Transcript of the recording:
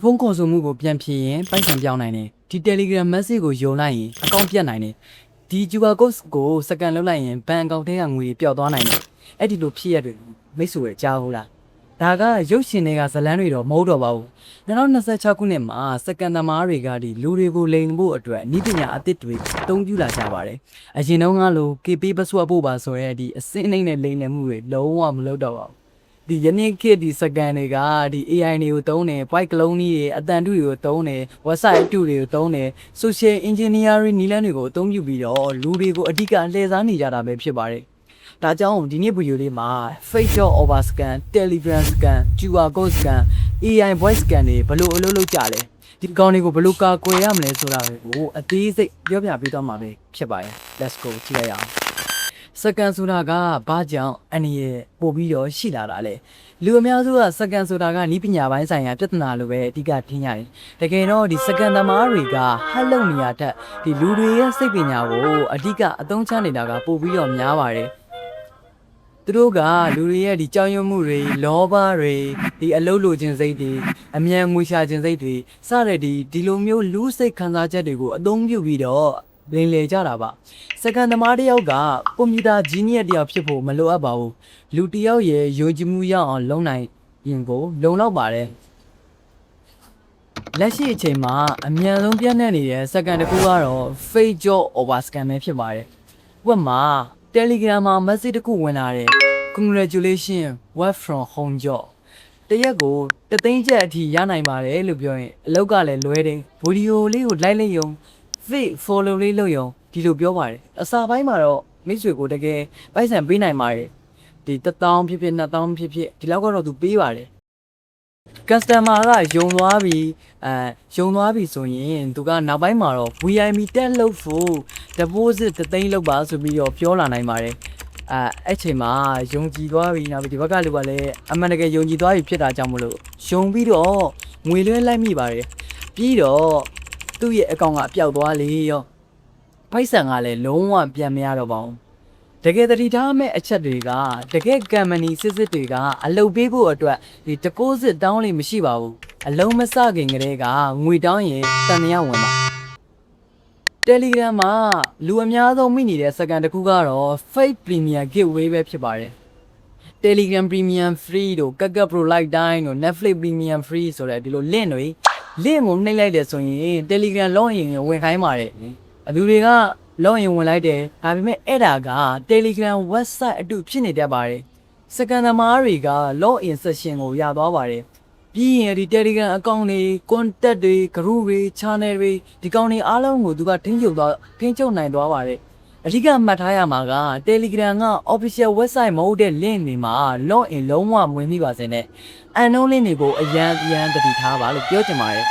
ဖုန်းခေါ်ဆိုမှုကိုပြန်ဖြေရင်ပိုက်ဆံပြောင်းနိုင်တယ်ဒီ Telegram message ကိုယုံလိုက်ရင်အကောင့်ပြတ်နိုင်တယ်ဒီ QR code ကိုစကန်လုပ်လိုက်ရင်ဘဏ်အကောင့်ထဲကငွေပျောက်သွားနိုင်တယ်အဲ့ဒီလိုဖြစ်ရတွေမိတ်ဆွေကြားဟုတ်လားဒါကရုပ်ရှင်တွေကဇလန်းတွေတော့မဟုတ်တော့ပါဘူး2026ခုနှစ်မှာစကန်သမားတွေကဒီလူတွေကိုလိန်ဖို့အတွက်ဤပညာအသစ်တွေအသုံးပြုလာကြပါတယ်အရင်တုန်းကလို KP ပစွတ်ဖို့ပါဆိုရဲဒီအစင်းနှိမ့်နဲ့လိန်လည်မှုတွေလုံးဝမလုပ်တော့ပါဘူးဒီယနေ့ခေတ်ဒီစကန်တွေကဒီ AI တွေကိုသုံးတယ် point ကလုံးကြီးတွေအတန်တုတွေကိုသုံးတယ် website အတုတွေကိုသုံးတယ် social engineering နည်းလမ်းတွေကိုအသုံးပြုပြီးတော့လူတွေကိုအဓိကလှည့်စားနေကြတာပဲဖြစ်ပါတယ်ဒါကြောင့်ဒီနေ့ဗီဒီယိုလေးမှာ facial over scan, telegram scan, QR code scan, AI voice scan တွေဘယ်လိုအလုပ်လုပ်ကြလဲဒီကောင်တွေကိုဘယ်လိုကာကွယ်ရမလဲဆိုတာကိုအသေးစိတ်ပြောပြပေးသွားမှာပဲဖြစ်ပါတယ် let's go ကြည့်ရအောင်စကန်ဆိုတာကဘာကြောင့်အနေရပို့ပြီးတော့ရှိလာတာလဲလူအများစုကစကန်ဆိုတာကဤပညာပိုင်းဆိုင်ရာပြဿနာလိုပဲအဓိကထင်ရတယ်တကယ်တော့ဒီစကန်သမားတွေကဟက်လုံနေရတဲ့ဒီလူတွေရဲ့စိတ်ပညာကိုအဓိကအသုံးချနေတာကပို့ပြီးတော့များပါတယ်သူတို့ကလူတွေရဲ့ဒီကြောင်ရွံ့မှုတွေလောဘတွေဒီအလုံးလိုခြင်းစိတ်တွေအမြန်ငွေရှာခြင်းစိတ်တွေစတဲ့ဒီလိုမျိုးလူစိတ်ခံစားချက်တွေကိုအသုံးပြုပြီးတော့လင်လေကြတာပါစကန်သမားတယောက်ကကွန်ပျူတာဂျီနီယက်တယောက်ဖြစ်ဖို့မလိုအပ်ပါဘူးလူတယောက်ရဲ့ယုံကြည်မှုရအောင်လုပ်နိုင်ရင်ကိုလုံလောက်ပါတယ်လက်ရှိအချိန်မှာအမြန်ဆုံးပြန့်နှံ့နေတဲ့စကန်တစ်ခုကတော့ facial over scan ပဲဖြစ်ပါတယ်ဥပမာ Telegram မှာ message တစ်ခုဝင်လာတယ် Congratulations work from home job တရက်ကိုတသိန်းကျပ်အထိရနိုင်ပါတယ်လို့ပြောရင်အလောက်ကလည်းလွဲတယ်ဗီဒီယိုလေးကိုလိုက်လိုက်ရုံ fake follow လေးလုပ်ရုံဒီလိုပြောပါတယ်အစာပိုင်းမှာတော့မိတ်ဆွေကိုတကယ်ပိုက်ဆံပေးနိုင်ပါတယ်ဒီ1000ဖြစ်ဖြစ်2000ဖြစ်ဖြစ်ဒီလောက်ကတော့သူပေးပါတယ် customer ကယုံသွားပြီဆိုရင်သူကနောက်ပိုင်းမှာတော့ VIP တက်လို့ဖို့ deposit 3သိန်းလောက်ပါဆိုပြီးတော့ပြောလာနိုင်ပါတယ်အဲ့ချိန်မှာယုံကြည်သွားပြီနောက်ဒီဘက်ကလူကလည်းအမှန်တကယ်ယုံကြည်သွားပြီဖြစ်တာကြောင့်မလို့ယုံပြီးတော့ငွေလွှဲလိုက်မိပါတယ်ပြီးတော့သူ့ရဲ့အကောင့်ကအပျောက်သွားလေရောဖိုက်ဆန်ကလည်းလုံးဝပြန်မရတော့ပါဘူးတကယ်တတိထားမဲ့အချက်တွေကတကယ် company စစ်တွေကအလုပ်ပေးဖို့အတွက်ဒီ deposit တောင်းလို့မရှိပါဘူးအလုံးမစခင်ကတည်းကငွေတောင်းရင်တန်ရဝင်ပါ Telegram မှာလူအများဆုံးမိနေတဲ့စကန်တစ်ခုကတော့ fake premium giveaway ပဲဖြစ်ပါတယ် Telegram premium free တို့ Kakak Pro Lifetime တို့ Netflix premium free ဆိုတဲ့ဒီလို link တွေ link ကိုနှိပ်လိုက်တယ်ဆိုရင် Telegram login ကိုဝင်ခိုင်းပါတယ်အလူတွေက login ဝင်လိုက်တယ်ဒါပေမဲ့အဲ့ဒါက Telegram website အတူဖြစ်နေတတ်ပါတယ်စကန်သမားတွေက login session ကိုရသွားပါတယ်ပြီးရင်ဒီ Telegram account တွေ contact တွေ group တွေ channel တွေဒီကောင်တွေအားလုံးကိုသူကထိန်းချုပ်နိုင်သွားပါတယ်အဓိကမှတ်ထားရမှာက Telegram က official website မဟုတ်တဲ့ link တွေမှာ login လုံးဝမဝင်မိပါစေနဲ့ unknown link တွေကိုအရန်တတိထားပါလို့ပြောချင်ပါတယ်